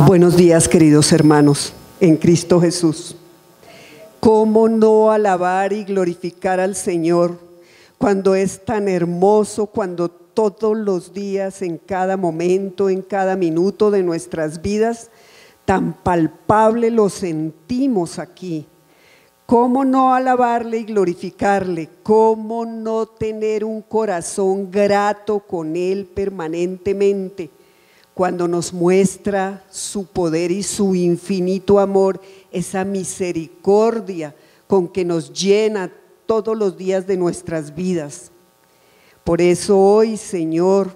Buenos días, queridos hermanos, en Cristo Jesús. ¿Cómo no alabar y glorificar al Señor cuando es tan hermoso, cuando todos los días, en cada momento, en cada minuto de nuestras vidas, tan palpable lo sentimos aquí? ¿Cómo no alabarle y glorificarle? ¿Cómo no tener un corazón grato con Él permanentemente? Cuando nos muestra su poder y su infinito amor, esa misericordia con que nos llena todos los días de nuestras vidas. Por eso hoy, Señor,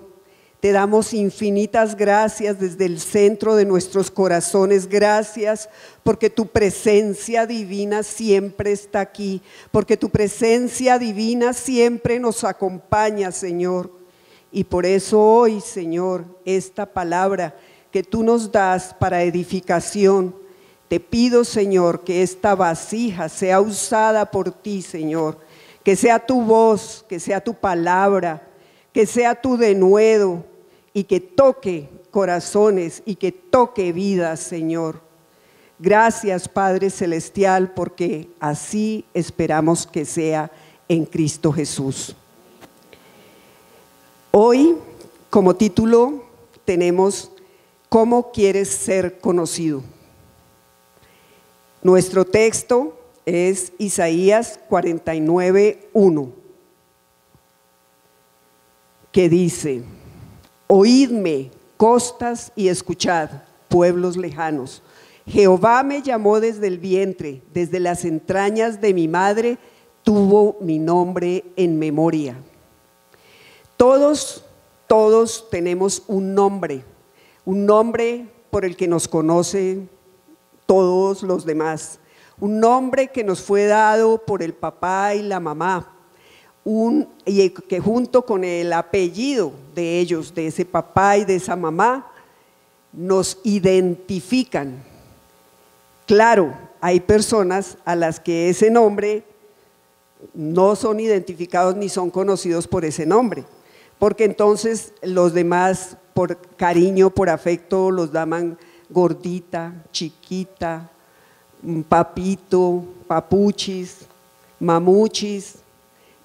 te damos infinitas gracias desde el centro de nuestros corazones. Gracias porque tu presencia divina siempre está aquí, porque tu presencia divina siempre nos acompaña, Señor. Y por eso hoy, Señor, esta palabra que tú nos das para edificación, te pido, Señor, que esta vasija sea usada por ti, Señor, que sea tu voz, que sea tu palabra, que sea tu denuedo y que toque corazones y que toque vidas, Señor. Gracias, Padre Celestial, porque así esperamos que sea en Cristo Jesús. Hoy, como título, tenemos ¿Cómo quieres ser conocido? Nuestro texto es Isaías 49:1, que dice: Oídme, costas, y escuchad, pueblos lejanos. Jehová me llamó desde el vientre, desde las entrañas de mi madre, tuvo mi nombre en memoria. Todos tenemos un nombre por el que nos conocen todos los demás, un nombre que nos fue dado por el papá y la mamá, y que junto con el apellido de ellos, de ese papá y de esa mamá, nos identifican. Claro, hay personas a las que ese nombre no son identificados ni son conocidos por ese nombre, porque entonces los demás, por cariño, por afecto, los llaman gordita, chiquita, papito, papuchis, mamuchis,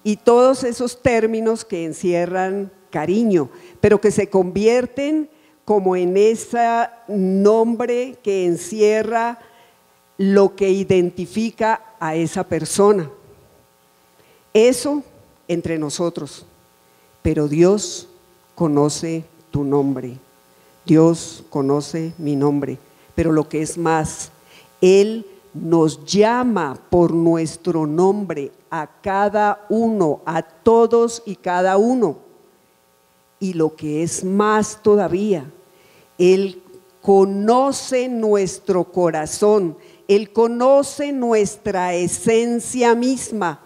y todos esos términos que encierran cariño, pero que se convierten como en ese nombre que encierra lo que identifica a esa persona. Eso entre nosotros. Pero Dios conoce tu nombre, Dios conoce mi nombre, pero lo que es más, Él nos llama por nuestro nombre a cada uno, a todos y cada uno. Y lo que es más todavía, Él conoce nuestro corazón, Él conoce nuestra esencia misma,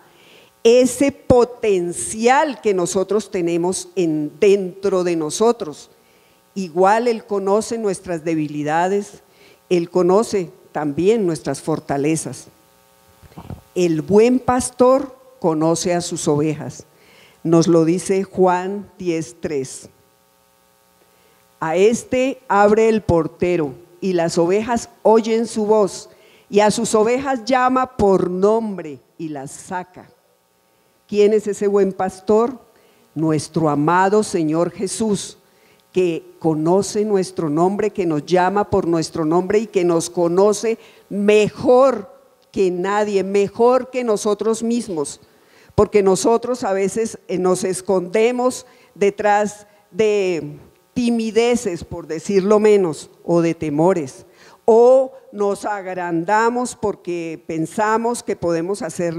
ese potencial que nosotros tenemos dentro de nosotros. Igual Él conoce nuestras debilidades, Él conoce también nuestras fortalezas. El buen pastor conoce a sus ovejas, nos lo dice Juan 10:3. A este abre el portero y las ovejas oyen su voz, y a sus ovejas llama por nombre y las saca. ¿Quién es ese buen pastor? Nuestro amado Señor Jesús, que conoce nuestro nombre, que nos llama por nuestro nombre y que nos conoce mejor que nadie, mejor que nosotros mismos, porque nosotros a veces nos escondemos detrás de timideces, por decirlo menos, o de temores, o nos agrandamos porque pensamos que podemos hacer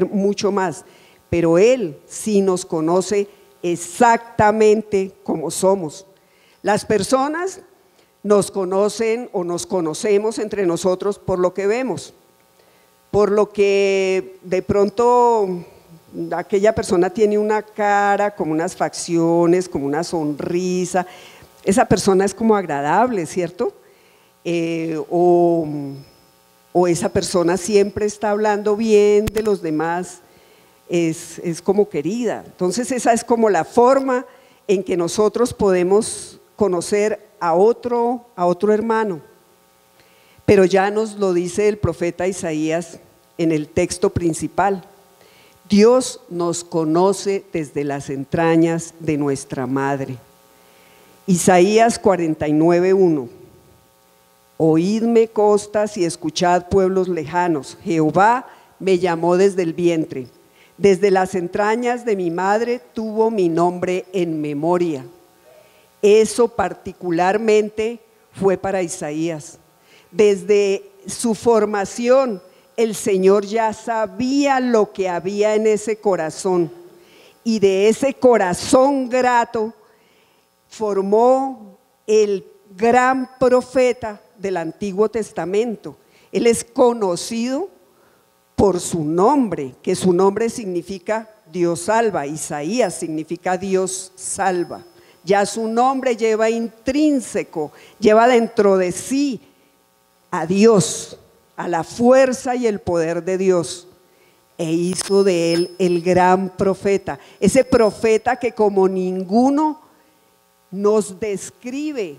mucho más, pero Él sí nos conoce exactamente como somos. Las personas nos conocen o nos conocemos entre nosotros por lo que vemos, por lo que de pronto aquella persona tiene una cara, como unas facciones, como una sonrisa, esa persona es como agradable, ¿cierto? O esa persona siempre está hablando bien de los demás, es como querida. Entonces esa es como la forma en que nosotros podemos conocer a otro hermano. Pero ya nos lo dice el profeta Isaías en el texto principal. Dios nos conoce desde las entrañas de nuestra madre. Isaías 49:1. Oídme costas y escuchad pueblos lejanos. Jehová me llamó desde el vientre. Desde las entrañas de mi madre tuvo mi nombre en memoria. Eso particularmente fue para Isaías. Desde su formación, el Señor ya sabía lo que había en ese corazón. Y de ese corazón grato formó el gran profeta del Antiguo Testamento. Él es conocido por su nombre, que su nombre significa Dios salva. Isaías significa Dios salva. Ya su nombre lleva intrínseco, lleva dentro de sí a Dios, a la fuerza y el poder de Dios, e hizo de él el gran profeta, ese profeta que como ninguno nos describe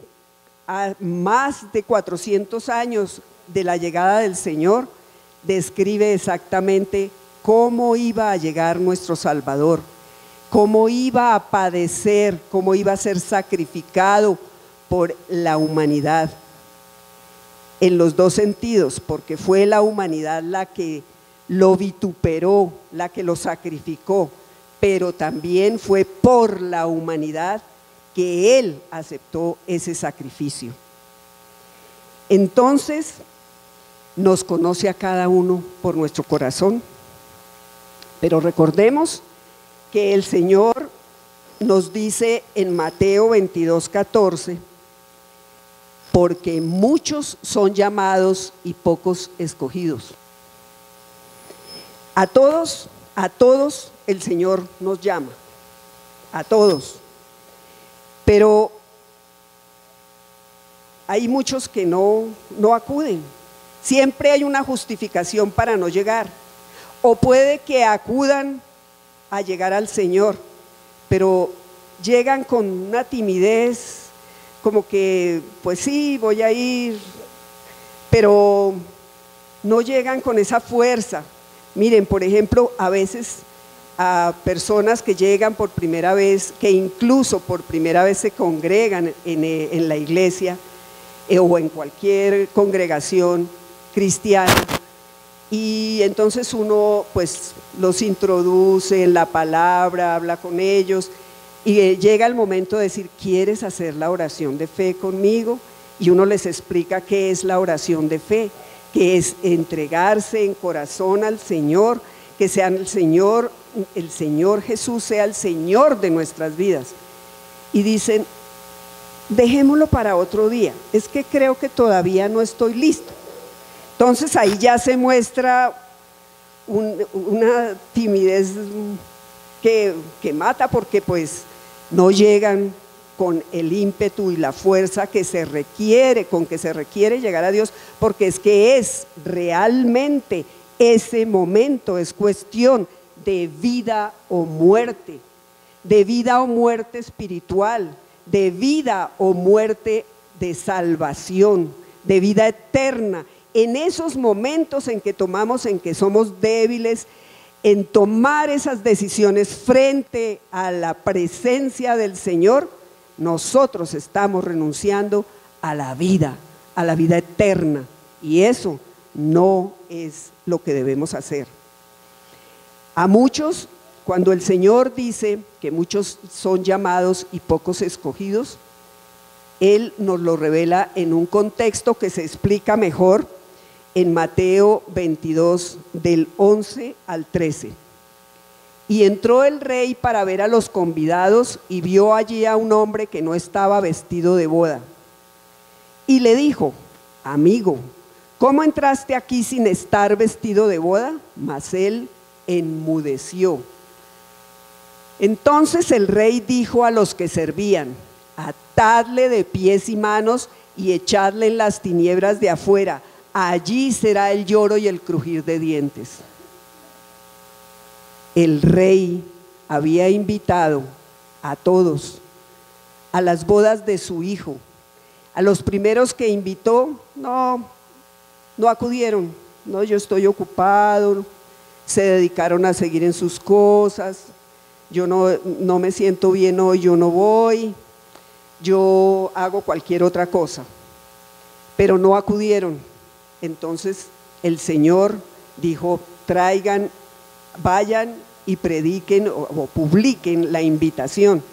a más de 400 años de la llegada del Señor, describe exactamente cómo iba a llegar nuestro Salvador, cómo iba a padecer, cómo iba a ser sacrificado por la humanidad, en los dos sentidos, porque fue la humanidad la que lo vituperó, la que lo sacrificó, pero también fue por la humanidad que Él aceptó ese sacrificio. Entonces, nos conoce a cada uno por nuestro corazón, pero recordemos que el Señor nos dice en Mateo 22:14, porque muchos son llamados y pocos escogidos. A todos el Señor nos llama, a todos, pero hay muchos que no acuden. Siempre hay una justificación para no llegar, o puede que acudan a llegar al Señor, pero llegan con una timidez, como que pues sí, voy a ir, pero no llegan con esa fuerza. Miren, por ejemplo, a veces a personas que llegan por primera vez, que incluso por primera vez se congregan en la iglesia o en cualquier congregación cristiana, y entonces uno pues los introduce en la palabra, habla con ellos, y llega el momento de decir, ¿quieres hacer la oración de fe conmigo? Y uno les explica qué es la oración de fe, que es entregarse en corazón al Señor, que sea el Señor Jesús sea el Señor de nuestras vidas. Y dicen, dejémoslo para otro día, es que creo que todavía no estoy listo. Entonces ahí ya se muestra una timidez que mata, porque pues no llegan con el ímpetu y la fuerza que se requiere, con que se requiere llegar a Dios, porque es que es realmente ese momento, es cuestión de vida o muerte espiritual, de vida o muerte de salvación, de vida eterna. En esos momentos en que tomamos, en que somos débiles, en tomar esas decisiones frente a la presencia del Señor, nosotros estamos renunciando a la vida eterna, y eso no es lo que debemos hacer. A muchos, cuando el Señor dice que muchos son llamados y pocos escogidos, Él nos lo revela en un contexto que se explica mejor en Mateo 22, del 11 al 13. Y entró el rey para ver a los convidados, y vio allí a un hombre que no estaba vestido de boda. Y le dijo, amigo, ¿cómo entraste aquí sin estar vestido de boda? Mas él enmudeció. Entonces el rey dijo a los que servían, atadle de pies y manos y echadle en las tinieblas de afuera, allí será el lloro y el crujir de dientes. El rey había invitado a todos a las bodas de su hijo, A los primeros que invitó, no acudieron. No, yo estoy ocupado, se dedicaron a seguir en sus cosas, yo no me siento bien hoy, yo no voy, yo hago cualquier otra cosa. Pero no acudieron. Entonces el Señor dijo: traigan, vayan y prediquen o publiquen la invitación.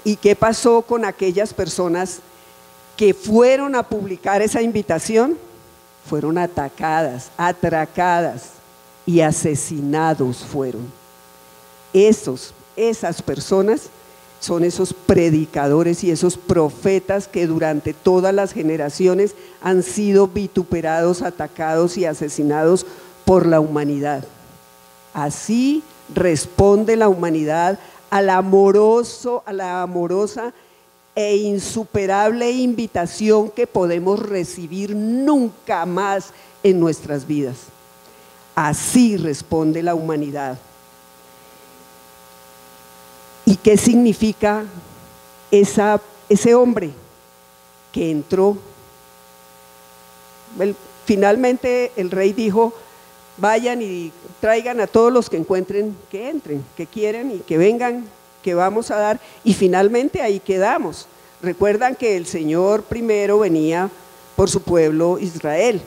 ¿Y qué pasó con aquellas personas que fueron a publicar esa invitación? Fueron atacadas, atracadas y asesinados fueron. Esas personas son esos predicadores y esos profetas que durante todas las generaciones han sido vituperados, atacados y asesinados por la humanidad. Así responde la humanidad a la amorosa e insuperable invitación que podemos recibir nunca más en nuestras vidas. Así responde la humanidad. ¿Y qué significa ese hombre que entró? Finalmente el rey dijo: vayan y traigan a todos los que encuentren, que entren, que quieren y que vengan, que vamos a dar. Y finalmente ahí quedamos. Recuerdan que el Señor primero venía por su pueblo Israel,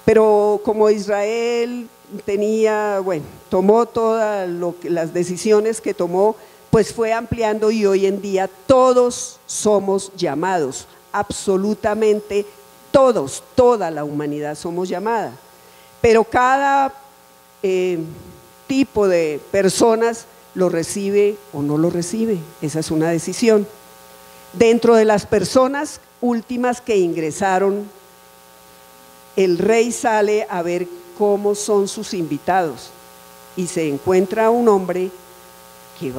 pero como Israel tomó todas las decisiones que tomó, pues fue ampliando, y hoy en día todos somos llamados, absolutamente todos, toda la humanidad somos llamada. Pero cada tipo de personas lo recibe o no lo recibe, esa es una decisión. Dentro de las personas últimas que ingresaron, el rey sale a ver cómo son sus invitados y se encuentra un hombre que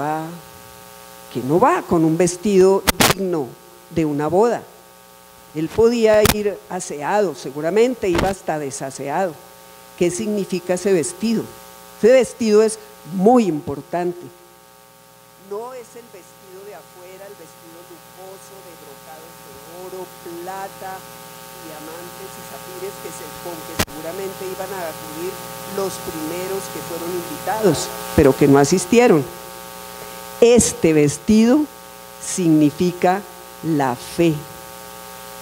no va con un vestido digno de una boda. Él podía ir aseado, seguramente iba hasta desaseado. ¿Qué significa ese vestido? Ese vestido es muy importante. No es el vestido de afuera, el vestido lujoso de brocados de oro, plata, diamantes y zafires con que seguramente iban a acudir los primeros que fueron invitados, pero que no asistieron. Este vestido significa la fe.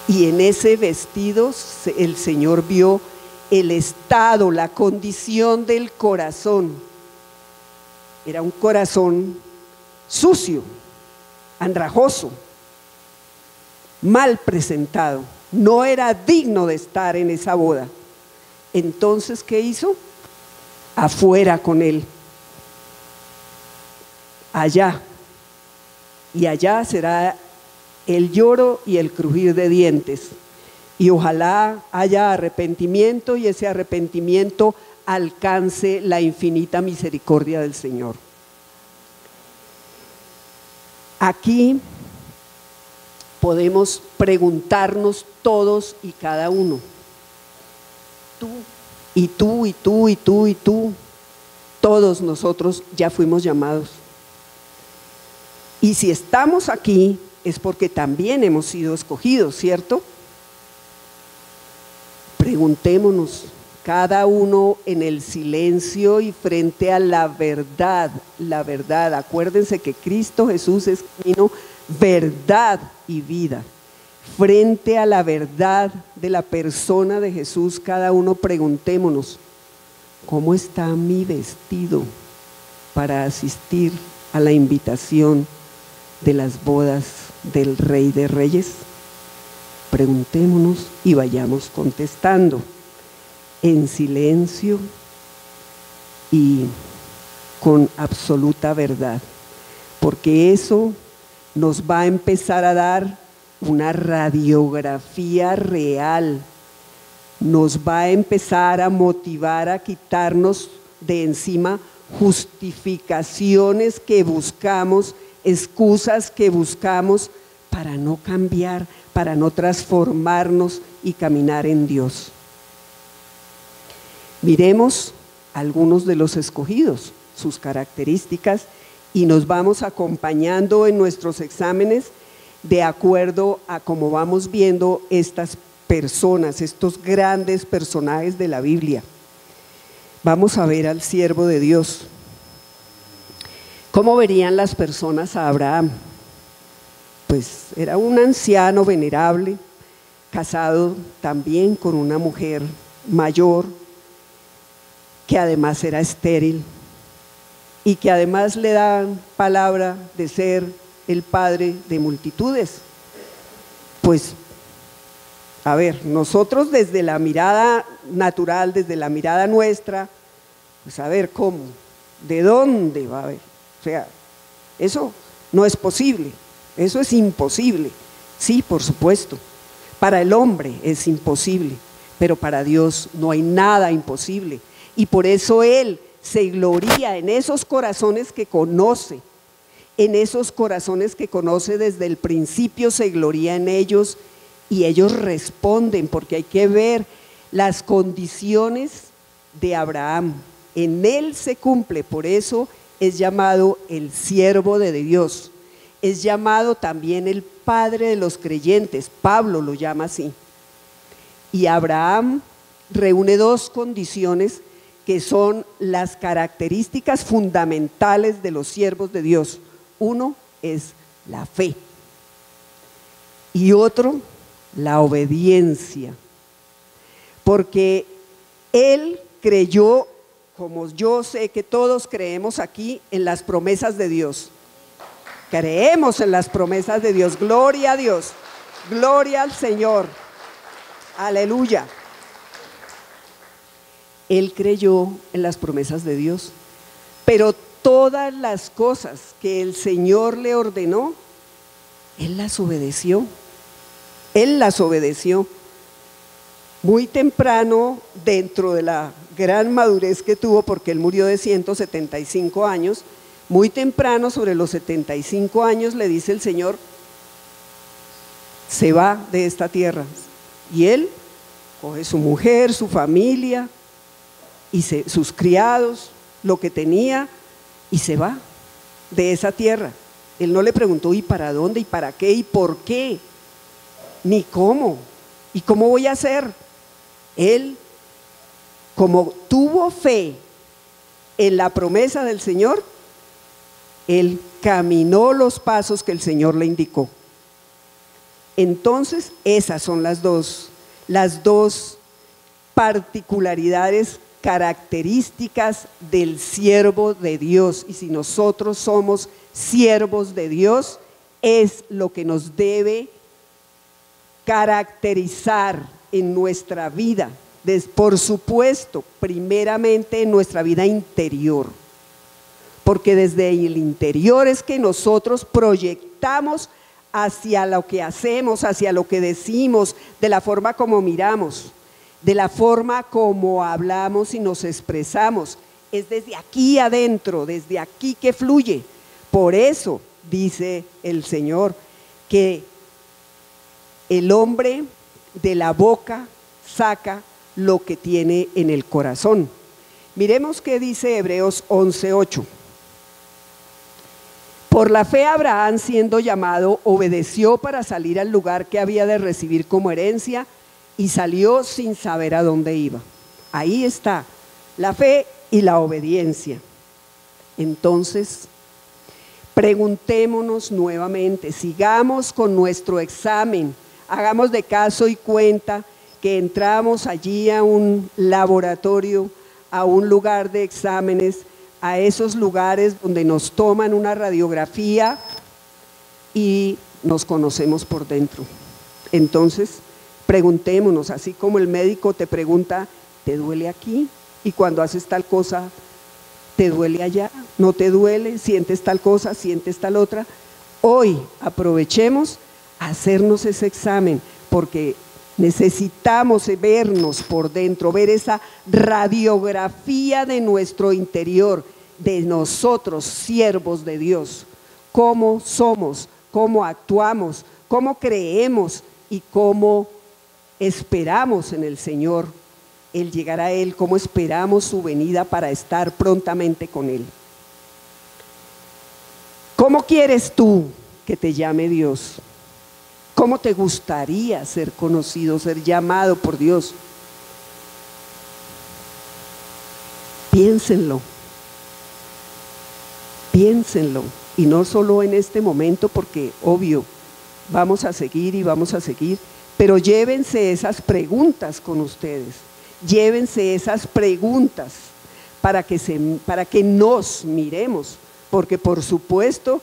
Y en ese vestido el Señor vio el estado, la condición del corazón. Era un corazón sucio, andrajoso, mal presentado, no era digno de estar en esa boda. Entonces, ¿qué hizo? Afuera con él, allá, y allá será el lloro y el crujir de dientes, y ojalá haya arrepentimiento y ese arrepentimiento alcance la infinita misericordia del Señor. Aquí podemos preguntarnos todos y cada uno, tú, y tú, y tú, y tú, y tú, todos nosotros ya fuimos llamados. Y si estamos aquí es porque también hemos sido escogidos, ¿cierto? Preguntémonos, cada uno en el silencio y frente a la verdad, acuérdense que Cristo Jesús es camino, verdad y vida. Frente a la verdad de la persona de Jesús, cada uno preguntémonos, ¿cómo está mi vestido para asistir a la invitación de las bodas del Rey de Reyes? Preguntémonos y vayamos contestando en silencio y con absoluta verdad, porque eso nos va a empezar a dar una radiografía real, nos va a empezar a motivar a quitarnos de encima justificaciones que buscamos, excusas que buscamos para no cambiar, para no transformarnos y caminar en Dios. Miremos algunos de los escogidos, sus características, y nos vamos acompañando en nuestros exámenes de acuerdo a cómo vamos viendo estas personas, estos grandes personajes de la Biblia. Vamos a ver al siervo de Dios. ¿Cómo verían las personas a Abraham? Pues era un anciano venerable, casado también con una mujer mayor, que además era estéril y que además le dan palabra de ser el padre de multitudes. Pues, a ver, nosotros desde la mirada natural, desde la mirada nuestra, pues a ver, ¿cómo? ¿De dónde va a haber? O sea, eso no es posible, eso es imposible. Sí, por supuesto, para el hombre es imposible, pero para Dios no hay nada imposible. Y por eso Él se gloria en esos corazones que conoce, en esos corazones que conoce desde el principio, se gloria en ellos y ellos responden, porque hay que ver las condiciones de Abraham. En Él se cumple, por eso es llamado el siervo de Dios, es llamado también el padre de los creyentes, Pablo lo llama así. Y Abraham reúne dos condiciones que son las características fundamentales de los siervos de Dios. Uno es la fe y otro, la obediencia, porque él creyó, como yo sé que todos creemos aquí, en las promesas de Dios. Creemos en las promesas de Dios, gloria a Dios, gloria al Señor, aleluya. Él creyó en las promesas de Dios, pero todas las cosas que el Señor le ordenó, Él las obedeció. Él las obedeció. Muy temprano, dentro de la gran madurez que tuvo, porque Él murió de 175 años, muy temprano, sobre los 75 años, le dice el Señor, se va de esta tierra. Y Él coge su mujer, su familia, y sus criados, lo que tenía, y se va de esa tierra. Él no le preguntó, ¿y para dónde? ¿Y para qué? ¿Y por qué? Ni cómo. ¿Y cómo voy a hacer? Él, como tuvo fe en la promesa del Señor, él caminó los pasos que el Señor le indicó. Entonces, esas son las dos particularidades, características del siervo de Dios. Y si nosotros somos siervos de Dios, es lo que nos debe caracterizar en nuestra vida. Por supuesto, primeramente en nuestra vida interior, porque desde el interior es que nosotros proyectamos hacia lo que hacemos, hacia lo que decimos, de la forma como miramos, de la forma como hablamos y nos expresamos. Es desde aquí adentro, desde aquí que fluye. Por eso dice el Señor que el hombre de la boca saca lo que tiene en el corazón. Miremos qué dice Hebreos 11:8. Por la fe Abraham, siendo llamado, obedeció para salir al lugar que había de recibir como herencia y salió sin saber a dónde iba. Ahí está la fe y la obediencia. Entonces, preguntémonos nuevamente, sigamos con nuestro examen, hagamos de caso y cuenta que entramos allí a un laboratorio, a un lugar de exámenes, a esos lugares donde nos toman una radiografía y nos conocemos por dentro. Entonces, preguntémonos, así como el médico te pregunta, ¿te duele aquí? Y cuando haces tal cosa, ¿te duele allá? ¿No te duele? ¿Sientes tal cosa? ¿Sientes tal otra? Hoy aprovechemos a hacernos ese examen, porque necesitamos vernos por dentro, ver esa radiografía de nuestro interior, de nosotros, siervos de Dios. Cómo somos, cómo actuamos, cómo creemos y cómo esperamos en el Señor el llegar a Él, cómo esperamos su venida para estar prontamente con Él. ¿Cómo quieres tú que te llame Dios? ¿Cómo te gustaría ser conocido, ser llamado por Dios? Piénsenlo. Piénsenlo. Y no solo en este momento, porque obvio, vamos a seguir y vamos a seguir, pero llévense esas preguntas con ustedes. Llévense esas preguntas para que nos miremos, porque por supuesto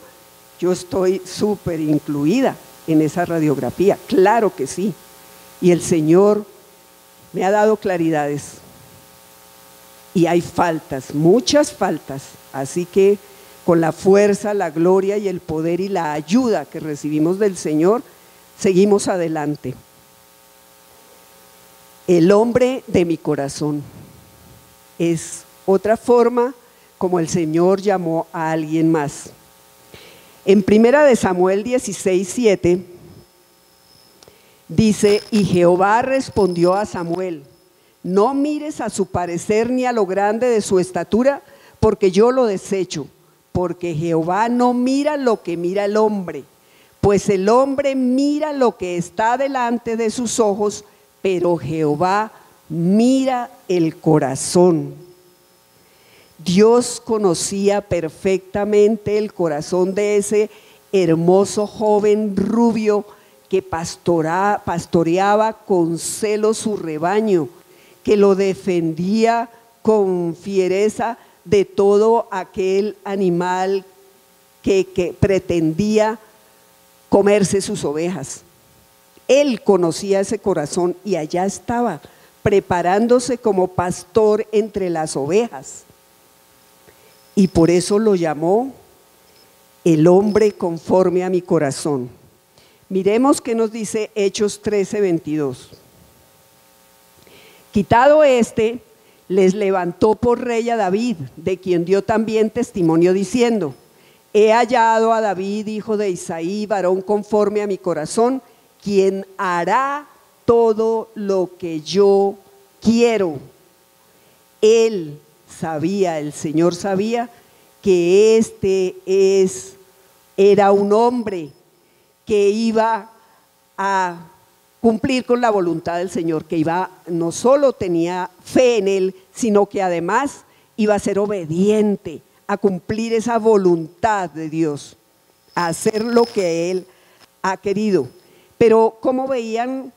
yo estoy súper incluida en esa radiografía, claro que sí, y el Señor me ha dado claridades y hay faltas, muchas faltas, así que con la fuerza, la gloria y el poder y la ayuda que recibimos del Señor, seguimos adelante. El hombre de mi corazón es otra forma como el Señor llamó a alguien más. En 1 Samuel 16:7 dice: y Jehová respondió a Samuel: no mires a su parecer ni a lo grande de su estatura, porque yo lo desecho, porque Jehová no mira lo que mira el hombre, pues el hombre mira lo que está delante de sus ojos, pero Jehová mira el corazón. Dios conocía perfectamente el corazón de ese hermoso joven rubio que pastoreaba con celo su rebaño, que lo defendía con fiereza de todo aquel animal que pretendía comerse sus ovejas. Él conocía ese corazón y allá estaba, preparándose como pastor entre las ovejas. Y por eso lo llamó el hombre conforme a mi corazón. Miremos qué nos dice Hechos 13:22. Quitado este, les levantó por rey a David, de quien dio también testimonio diciendo: he hallado a David, hijo de Isaí, varón conforme a mi corazón, quien hará todo lo que yo quiero. Él sabía, el Señor sabía que era un hombre que iba a cumplir con la voluntad del Señor, que no solo tenía fe en Él, sino que además iba a ser obediente, a cumplir esa voluntad de Dios, a hacer lo que Él ha querido. Pero ¿cómo veían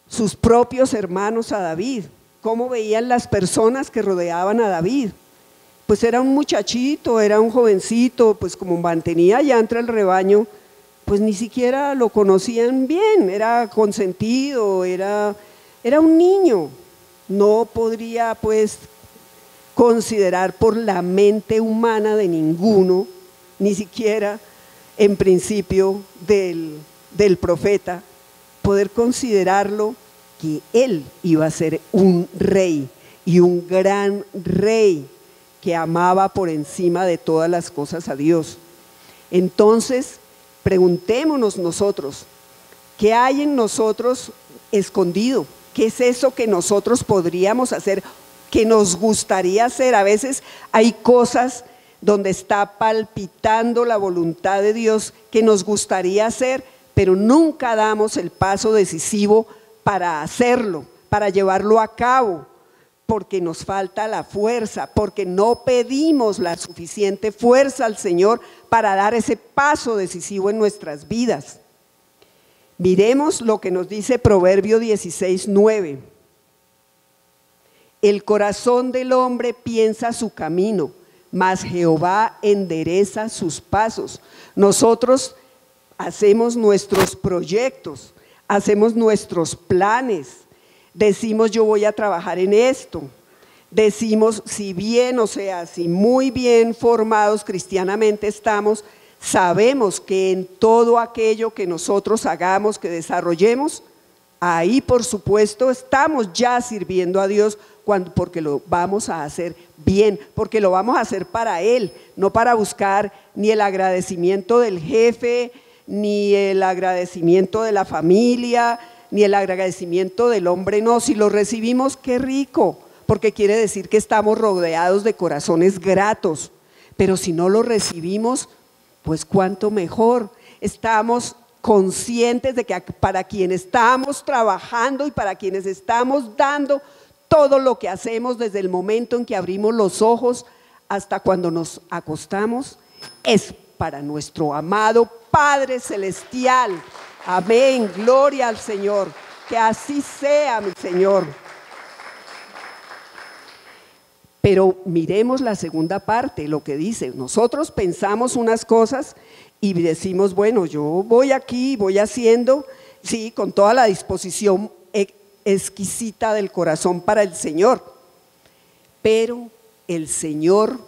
sus propios hermanos a David? ¿Cómo veían las personas que rodeaban a David? Pues era un muchachito, era un jovencito, pues como mantenía ya entre el rebaño, pues ni siquiera lo conocían bien, era consentido, era un niño. No podría pues considerar por la mente humana de ninguno, ni siquiera en principio del profeta, poder considerarlo que él iba a ser un rey y un gran rey que amaba por encima de todas las cosas a Dios. Entonces, preguntémonos nosotros, ¿qué hay en nosotros escondido? ¿Qué es eso que nosotros podríamos hacer, que nos gustaría hacer? A veces hay cosas donde está palpitando la voluntad de Dios que nos gustaría hacer, pero nunca damos el paso decisivo para hacerlo, para llevarlo a cabo, porque nos falta la fuerza, porque no pedimos la suficiente fuerza al Señor para dar ese paso decisivo en nuestras vidas. Miremos lo que nos dice Proverbio 16:9. El corazón del hombre piensa su camino, mas Jehová endereza sus pasos. Nosotros hacemos nuestros proyectos, hacemos nuestros planes, decimos yo voy a trabajar en esto, decimos si muy bien formados cristianamente estamos, sabemos que en todo aquello que nosotros hagamos, que desarrollemos, ahí por supuesto estamos ya sirviendo a Dios, porque lo vamos a hacer bien, porque lo vamos a hacer para Él, no para buscar ni el agradecimiento del jefe, ni el agradecimiento de la familia, ni el agradecimiento del hombre. No, si lo recibimos, qué rico, porque quiere decir que estamos rodeados de corazones gratos, pero si no lo recibimos, pues cuánto mejor. Estamos conscientes de que para quienes estamos trabajando y para quienes estamos dando todo lo que hacemos desde el momento en que abrimos los ojos hasta cuando nos acostamos, es para nuestro amado Padre Celestial. Amén, gloria al Señor, que así sea, mi Señor. Pero miremos la segunda parte, lo que dice. Nosotros pensamos unas cosas y decimos, bueno, yo voy aquí, voy haciendo, sí, con toda la disposición exquisita del corazón para el Señor. Pero el Señor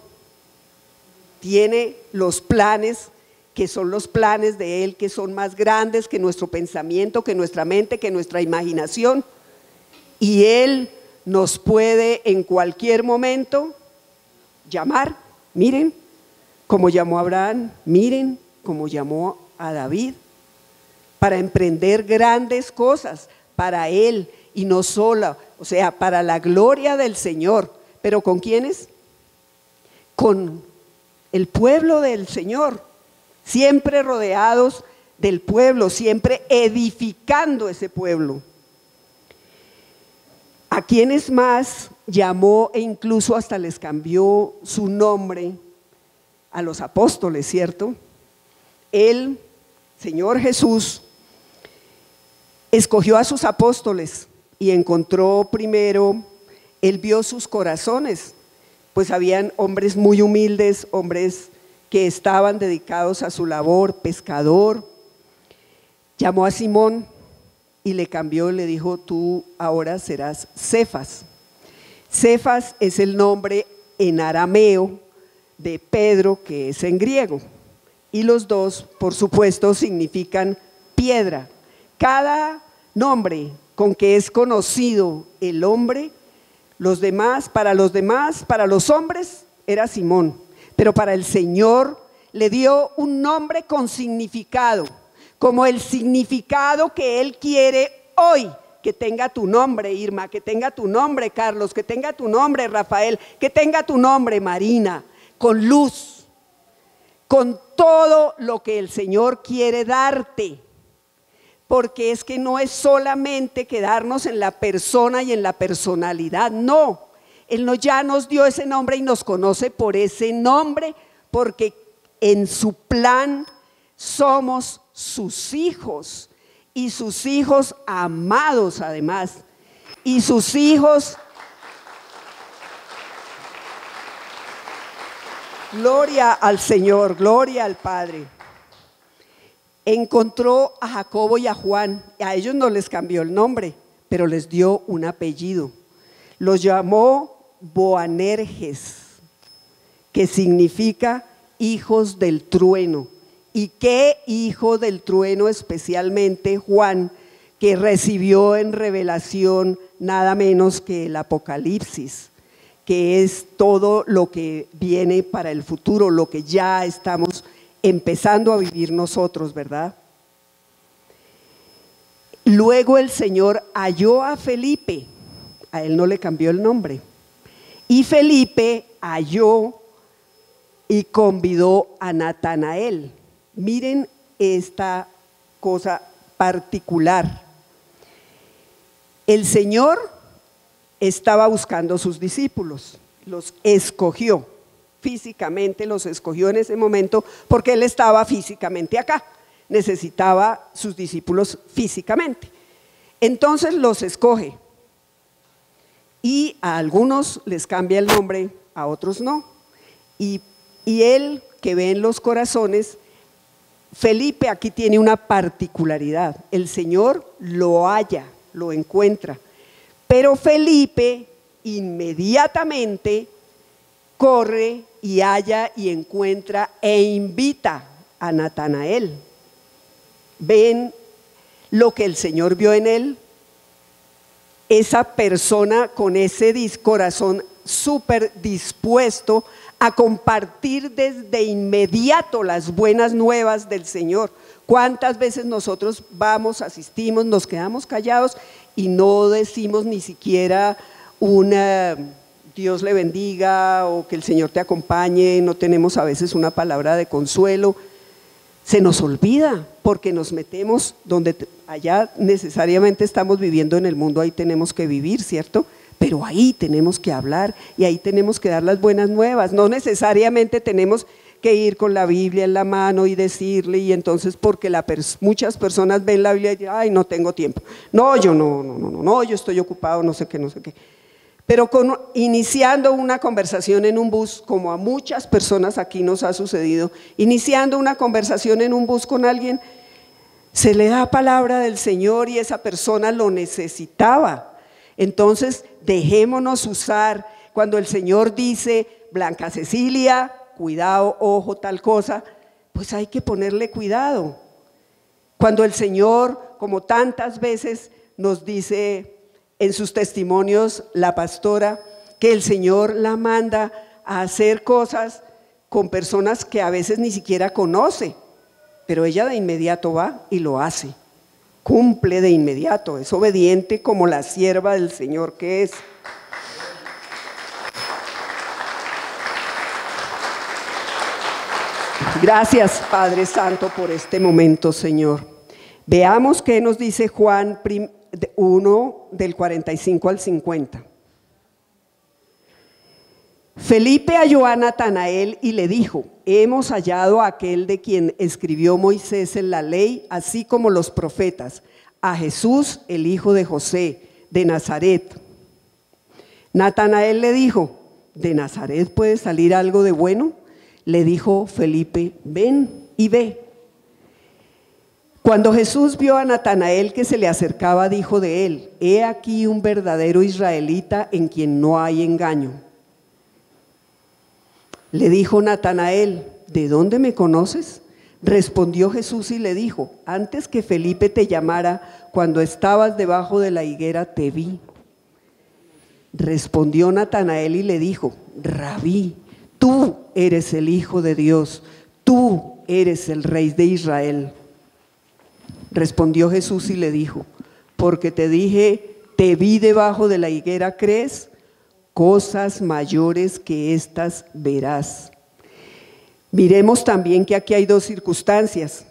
tiene los planes que son los planes de Él, que son más grandes que nuestro pensamiento, que nuestra mente, que nuestra imaginación. Y Él nos puede en cualquier momento llamar. Miren cómo llamó a Abraham, miren cómo llamó a David, para emprender grandes cosas para Él y no solo, o sea, para la gloria del Señor. ¿Pero con quiénes? Con el pueblo del Señor, siempre rodeados del pueblo, siempre edificando ese pueblo. ¿A quiénes más llamó e incluso hasta les cambió su nombre? A los apóstoles, ¿cierto? El Señor Jesús escogió a sus apóstoles y encontró primero, Él vio sus corazones, pues habían hombres muy humildes, hombres que estaban dedicados a su labor, pescador. Llamó a Simón y le cambió, le dijo, tú ahora serás Cefas. Cefas es el nombre en arameo de Pedro, que es en griego, y los dos, por supuesto, significan piedra. Cada nombre con que es conocido el hombre, para los hombres era Simón, pero para el Señor le dio un nombre con significado, como el significado que Él quiere hoy que tenga tu nombre, Irma, que tenga tu nombre, Carlos, que tenga tu nombre, Rafael, que tenga tu nombre, Marina, con luz, con todo lo que el Señor quiere darte. Porque es que no es solamente quedarnos en la persona y en la personalidad, no. Él ya nos dio ese nombre y nos conoce por ese nombre, porque en su plan somos sus hijos, y sus hijos amados además, y sus hijos, gloria al Señor, gloria al Padre. Encontró a Jacobo y a Juan, a ellos no les cambió el nombre, pero les dio un apellido. Los llamó Boanerges, que significa hijos del trueno. ¿Y qué hijo del trueno? Especialmente Juan, que recibió en revelación nada menos que el Apocalipsis, que es todo lo que viene para el futuro, lo que ya estamos empezando a vivir nosotros, ¿verdad? Luego el Señor halló a Felipe, a él no le cambió el nombre, y Felipe halló y convidó a Natanael. Miren esta cosa particular. El Señor estaba buscando sus discípulos, los escogió. Físicamente los escogió en ese momento porque Él estaba físicamente acá, necesitaba sus discípulos físicamente. Entonces los escoge y a algunos les cambia el nombre, a otros no. Y Él, que ve en los corazones, Felipe aquí tiene una particularidad, el Señor lo halla, lo encuentra, pero Felipe inmediatamente corre y halla y encuentra e invita a Natanael. ¿Ven lo que el Señor vio en él? Esa persona con ese corazón súper dispuesto a compartir desde inmediato las buenas nuevas del Señor. ¿Cuántas veces nosotros vamos, asistimos, nos quedamos callados y no decimos ni siquiera una Dios le bendiga o que el Señor te acompañe? No tenemos a veces una palabra de consuelo. se nos olvida porque nos metemos donde allá necesariamente estamos viviendo en el mundo, ahí tenemos que vivir, ¿cierto? Pero ahí tenemos que hablar y ahí tenemos que dar las buenas nuevas, no necesariamente tenemos que ir con la Biblia en la mano y decirle, y entonces porque muchas personas ven la Biblia y dicen, ay, no tengo tiempo, no, yo no, yo estoy ocupado, no sé qué. Pero iniciando una conversación en un bus, como a muchas personas aquí nos ha sucedido, iniciando una conversación en un bus con alguien, se le da palabra del Señor y esa persona lo necesitaba. Entonces, dejémonos usar. Cuando el Señor dice, Blanca Cecilia, cuidado, ojo, tal cosa, pues hay que ponerle cuidado. Cuando el Señor, como tantas veces nos dice en sus testimonios la pastora, que el Señor la manda a hacer cosas con personas que a veces ni siquiera conoce, pero ella de inmediato va y lo hace, cumple de inmediato, es obediente como la sierva del Señor que es. Gracias, Padre Santo, por este momento, Señor. Veamos qué nos dice Juan 1, del 45 al 50. Felipe halló a Natanael y le dijo, hemos hallado a aquel de quien escribió Moisés en la ley, así como los profetas, a Jesús, el hijo de José, de Nazaret. Natanael le dijo, ¿de Nazaret puede salir algo de bueno? Le dijo Felipe, ven y ve. Cuando Jesús vio a Natanael que se le acercaba, dijo de él, he aquí un verdadero israelita en quien no hay engaño. Le dijo Natanael, ¿de dónde me conoces? Respondió Jesús y le dijo, antes que Felipe te llamara, cuando estabas debajo de la higuera te vi. Respondió Natanael y le dijo, Rabí, tú eres el Hijo de Dios, tú eres el Rey de Israel. Respondió Jesús y le dijo, porque te dije, te vi debajo de la higuera, ¿crees? Cosas mayores que estas verás. Miremos también que aquí hay dos circunstancias.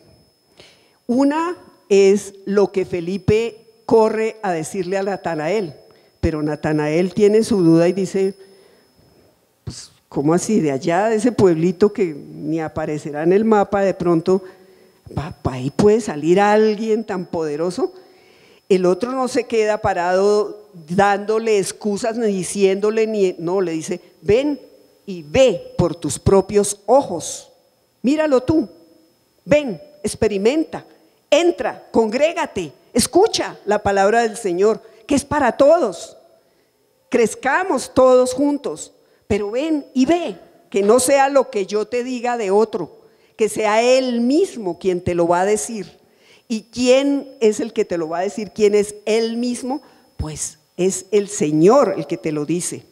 Una es lo que Felipe corre a decirle a Natanael, pero Natanael tiene su duda y dice, pues, ¿cómo así? De allá, de ese pueblito que ni aparecerá en el mapa, de pronto, ahí puede salir alguien tan poderoso. El otro no se queda parado dándole excusas, ni diciéndole, no, le dice, ven y ve por tus propios ojos, míralo tú, ven, experimenta, entra, congrégate, escucha la palabra del Señor, que es para todos, crezcamos todos juntos, pero ven y ve, que no sea lo que yo te diga de otro, que sea Él mismo quien te lo va a decir. ¿Y quién es el que te lo va a decir? ¿Quién es Él mismo? Pues es el Señor el que te lo dice.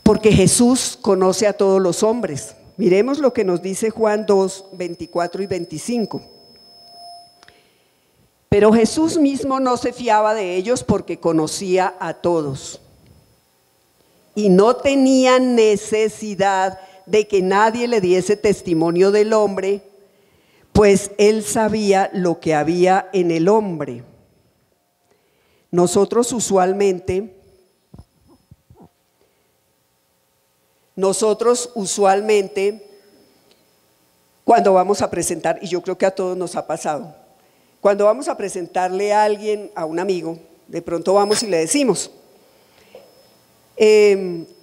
Porque Jesús conoce a todos los hombres. Miremos lo que nos dice Juan 2, 24 y 25. Pero Jesús mismo no se fiaba de ellos porque conocía a todos. Y no tenía necesidad de que nadie le diese testimonio del hombre, pues él sabía lo que había en el hombre. Nosotros usualmente, cuando vamos a presentar, y yo creo que a todos nos ha pasado, cuando vamos a presentarle a alguien, a un amigo, de pronto vamos y le decimos,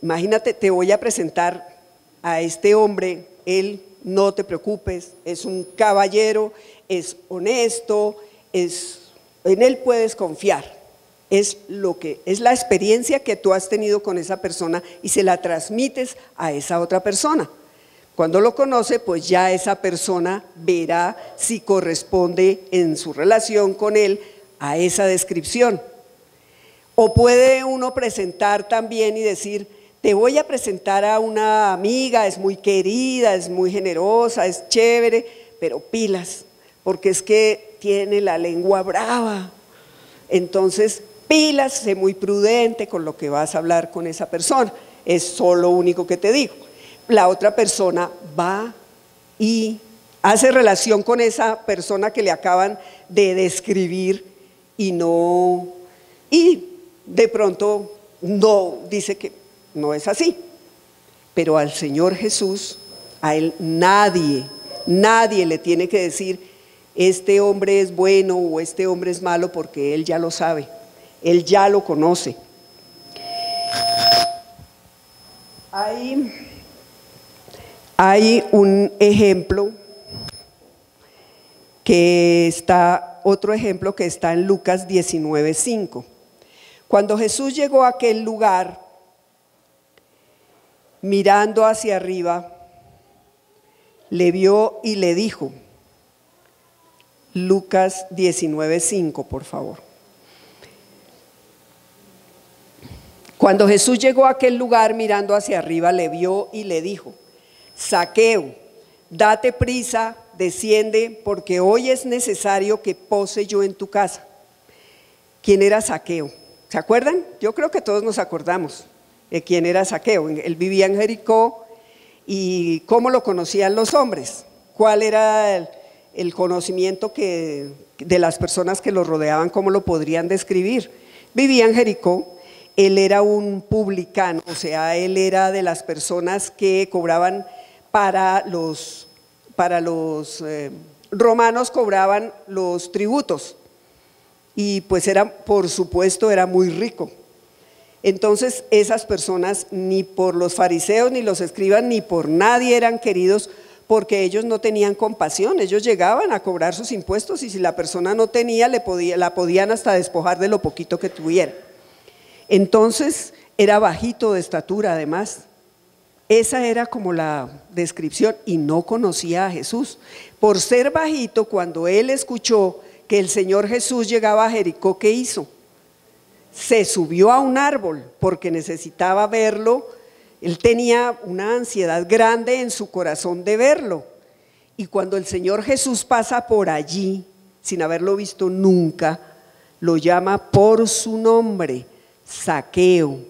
imagínate, te voy a presentar a este hombre, él, no te preocupes, es un caballero, es honesto, en él puedes confiar. Es la experiencia que tú has tenido con esa persona y se la transmites a esa otra persona. Cuando lo conoce, pues ya esa persona verá si corresponde en su relación con él a esa descripción. O puede uno presentar también y decir, te voy a presentar a una amiga, es muy querida, es muy generosa, es chévere, pero pilas, porque es que tiene la lengua brava. Entonces, pilas, sé muy prudente con lo que vas a hablar con esa persona. Es solo lo único que te digo. La otra persona va y hace relación con esa persona que le acaban de describir y de pronto no dice que no es así. Pero al Señor Jesús, a Él nadie le tiene que decir este hombre es bueno o este hombre es malo, porque Él ya lo sabe, Él ya lo conoce. Hay un ejemplo otro ejemplo que está en Lucas 19:5. Cuando Jesús llegó a aquel lugar, mirando hacia arriba, le vio y le dijo, Lucas 19:5, por favor. Cuando Jesús llegó a aquel lugar, mirando hacia arriba, le vio y le dijo, Zaqueo, date prisa, desciende, porque hoy es necesario que pose yo en tu casa. ¿Quién era Zaqueo? ¿Se acuerdan? Yo creo que todos nos acordamos de quién era Zaqueo. Él vivía en Jericó. ¿Y cómo lo conocían los hombres? ¿Cuál era el conocimiento de las personas que lo rodeaban? ¿Cómo lo podrían describir? Vivía en Jericó. Él era un publicano, o sea, él era de las personas que cobraban para los romanos, cobraban los tributos, y pues por supuesto era muy rico. Entonces esas personas ni por los fariseos ni los escribas ni por nadie eran queridos, porque ellos no tenían compasión. Ellos llegaban a cobrar sus impuestos y si la persona no tenía, la podían hasta despojar de lo poquito que tuviera. Entonces era bajito de estatura además. Esa era como la descripción, y no conocía a Jesús. Por ser bajito, cuando él escuchó que el Señor Jesús llegaba a Jericó, ¿qué hizo? Se subió a un árbol porque necesitaba verlo. Él tenía una ansiedad grande en su corazón de verlo. Y cuando el Señor Jesús pasa por allí, sin haberlo visto nunca, lo llama por su nombre, Zaqueo.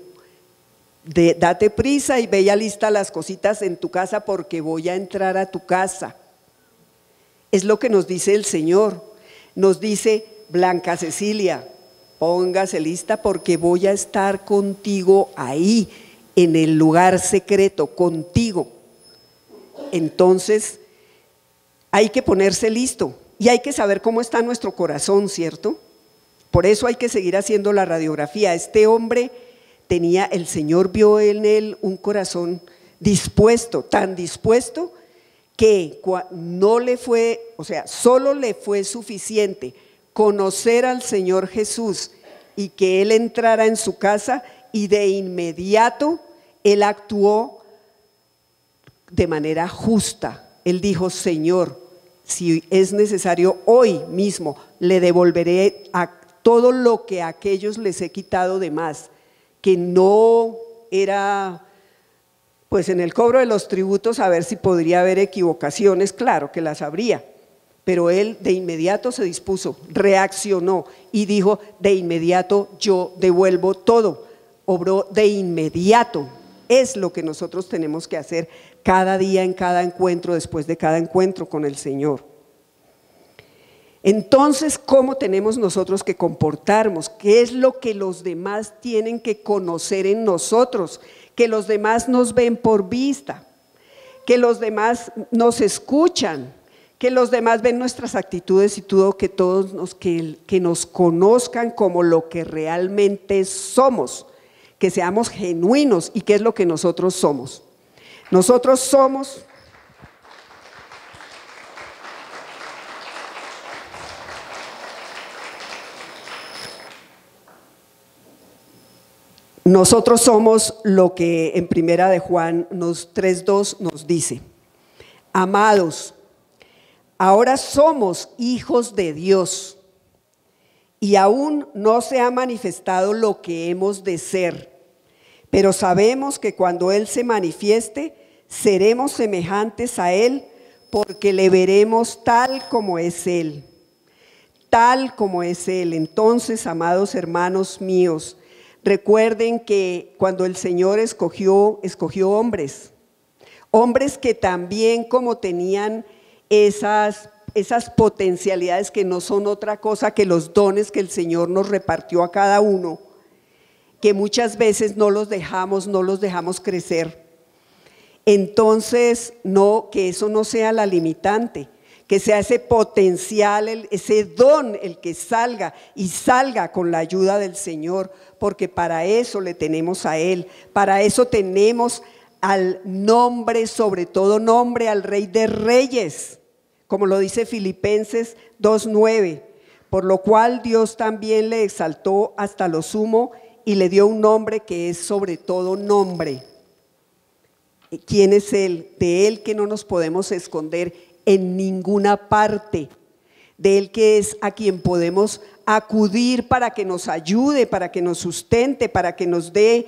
Date prisa y ve ya lista las cositas en tu casa, porque voy a entrar a tu casa. Es lo que nos dice el Señor. Nos dice, Blanca Cecilia, póngase lista porque voy a estar contigo ahí, en el lugar secreto, contigo. Entonces, hay que ponerse listo y hay que saber cómo está nuestro corazón, ¿cierto? Por eso hay que seguir haciendo la radiografía. Este hombre el Señor vio en él un corazón dispuesto, tan dispuesto que no le fue, o sea, solo le fue suficiente conocer al Señor Jesús y que Él entrara en su casa, y de inmediato Él actuó de manera justa. Él dijo, Señor, si es necesario hoy mismo, le devolveré a todo lo que a aquellos les he quitado de más. Que no era, pues en el cobro de los tributos, a ver si podría haber equivocaciones, claro que las habría, pero él de inmediato se dispuso, reaccionó y dijo, de inmediato yo devuelvo todo, obró de inmediato. Es lo que nosotros tenemos que hacer cada día, en cada encuentro, después de cada encuentro con el Señor. Entonces, ¿cómo tenemos nosotros que comportarnos? ¿Qué es lo que los demás tienen que conocer en nosotros? Que los demás nos ven por vista, que los demás nos escuchan, que los demás ven nuestras actitudes y todo, que nos conozcan como lo que realmente somos, que seamos genuinos. ¿Y qué es lo que nosotros somos? Nosotros somos lo que en Primera de Juan 3:2 nos dice: amados, ahora somos hijos de Dios y aún no se ha manifestado lo que hemos de ser, pero sabemos que cuando Él se manifieste seremos semejantes a Él, porque le veremos tal como es Él. Tal como es Él. Entonces, amados hermanos míos, recuerden que cuando el Señor escogió hombres Hombres que también, como tenían esas potencialidades que no son otra cosa que los dones que el Señor nos repartió a cada uno, que muchas veces no los dejamos crecer. Entonces, que eso no sea la limitante, que sea ese potencial, ese don el que salga y salga con la ayuda del Señor, porque para eso le tenemos a Él, para eso tenemos al nombre, sobre todo nombre, al Rey de Reyes, como lo dice Filipenses 2:9, por lo cual Dios también le exaltó hasta lo sumo y le dio un nombre que es sobre todo nombre. ¿Quién es Él? De Él que no nos podemos esconder en ninguna parte, de Él que es a quien podemos acudir para que nos ayude, para que nos sustente, para que nos dé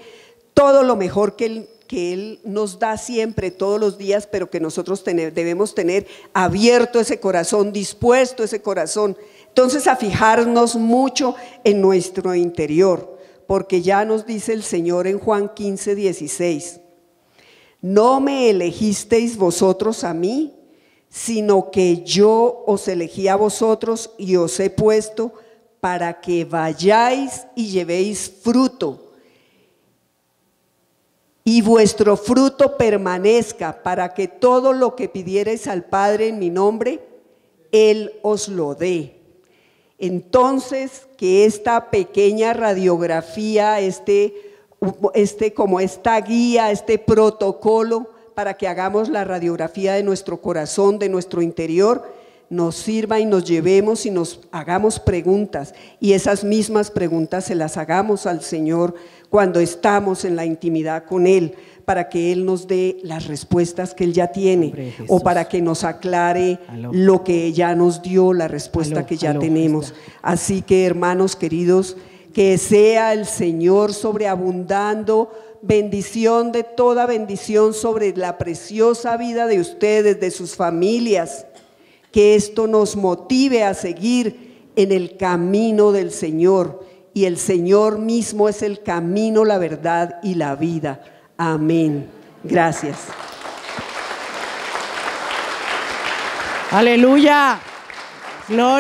todo lo mejor que Él nos da siempre, todos los días, pero que nosotros debemos tener abierto ese corazón, dispuesto ese corazón. Entonces, a fijarnos mucho en nuestro interior, porque ya nos dice el Señor en Juan 15:16, no me elegisteis vosotros a mí, sino que yo os elegí a vosotros y os he puesto para que vayáis y llevéis fruto, y vuestro fruto permanezca, para que todo lo que pidiereis al Padre en mi nombre, Él os lo dé. Entonces, que esta pequeña radiografía, como esta guía, este protocolo para que hagamos la radiografía de nuestro corazón, de nuestro interior, nos sirva y nos llevemos y nos hagamos preguntas, y esas mismas preguntas se las hagamos al Señor cuando estamos en la intimidad con Él, para que Él nos dé las respuestas que Él ya tiene, o para que nos aclare lo que ya nos dio, la respuesta que ya tenemos. Así que, hermanos queridos, que sea el Señor sobreabundando bendición de toda bendición sobre la preciosa vida de ustedes, de sus familias, que esto nos motive a seguir en el camino del Señor, y el Señor mismo es el camino, la verdad y la vida. Amén. Gracias. Aleluya. Gloria.